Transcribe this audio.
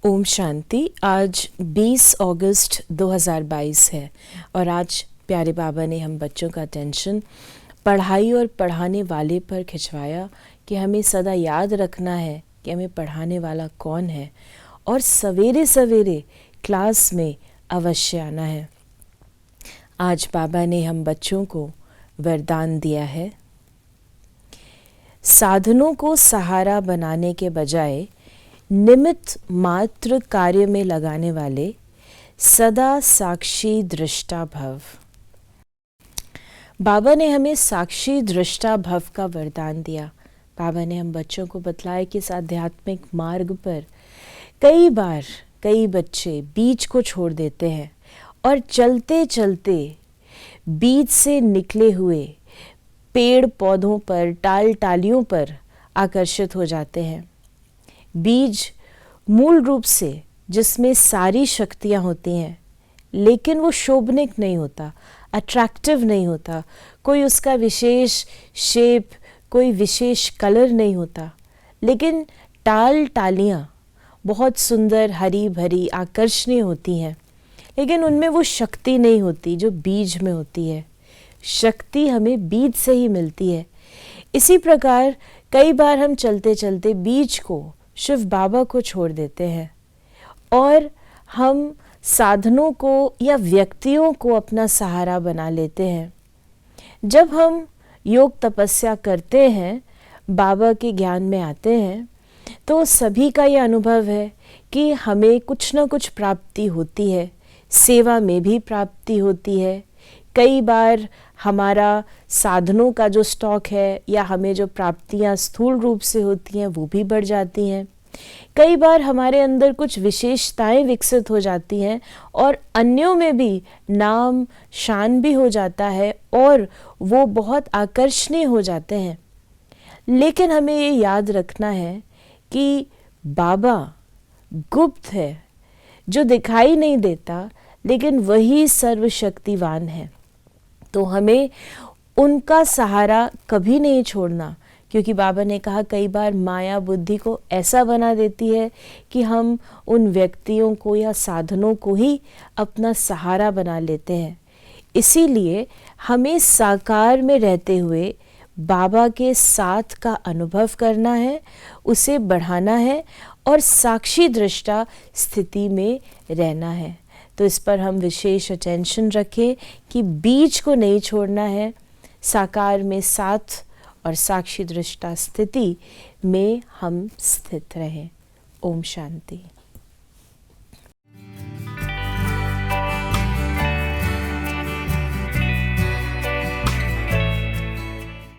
ओम शांति। आज 20 अगस्त 2022 है और आज प्यारे बाबा ने हम बच्चों का अटेंशन पढ़ाई और पढ़ाने वाले पर खिंचवाया कि हमें सदा याद रखना है कि हमें पढ़ाने वाला कौन है और सवेरे सवेरे क्लास में अवश्य आना है। आज बाबा ने हम बच्चों को वरदान दिया है, साधनों को सहारा बनाने के बजाय निमित्त मात्र कार्य में लगाने वाले सदा साक्षी दृष्टा भव। बाबा ने हमें साक्षी दृष्टा भव का वरदान दिया। बाबा ने हम बच्चों को बतलाया कि इस आध्यात्मिक मार्ग पर कई बार कई बच्चे बीज को छोड़ देते हैं और चलते चलते बीज से निकले हुए पेड़ पौधों पर, टाल टालियों पर आकर्षित हो जाते हैं। बीज मूल रूप से जिसमें सारी शक्तियाँ होती हैं, लेकिन वो शोभनिक नहीं होता, अट्रैक्टिव नहीं होता, कोई उसका विशेष शेप, कोई विशेष कलर नहीं होता, लेकिन टाल टालियाँ बहुत सुंदर, हरी भरी, आकर्षणीय होती हैं, लेकिन उनमें वो शक्ति नहीं होती जो बीज में होती है। शक्ति हमें बीज से ही मिलती है। इसी प्रकार कई बार हम चलते चलते बीज को, शिव बाबा को छोड़ देते हैं और हम साधनों को या व्यक्तियों को अपना सहारा बना लेते हैं। जब हम योग तपस्या करते हैं, बाबा के ज्ञान में आते हैं, तो सभी का ये अनुभव है कि हमें कुछ ना कुछ प्राप्ति होती है, सेवा में भी प्राप्ति होती है। कई बार हमारा साधनों का जो स्टॉक है या हमें जो प्राप्तियां स्थूल रूप से होती हैं वो भी बढ़ जाती हैं। कई बार हमारे अंदर कुछ विशेषताएं विकसित हो जाती हैं और अन्यों में भी नाम शान भी हो जाता है और वो बहुत आकर्षणीय हो जाते हैं। लेकिन हमें ये याद रखना है कि बाबा गुप्त है, जो दिखाई नहीं देता, लेकिन वही सर्वशक्तिवान है। तो हमें उनका सहारा कभी नहीं छोड़ना, क्योंकि बाबा ने कहा कई बार माया बुद्धि को ऐसा बना देती है कि हम उन व्यक्तियों को या साधनों को ही अपना सहारा बना लेते हैं। इसीलिए हमें साकार में रहते हुए बाबा के साथ का अनुभव करना है, उसे बढ़ाना है और साक्षी दृष्टा स्थिति में रहना है। तो इस पर हम विशेष अटेंशन रखें कि बीज को नहीं छोड़ना है, साकार में साथ और साक्षी दृष्टा स्थिति में हम स्थित रहें। ओम शांति।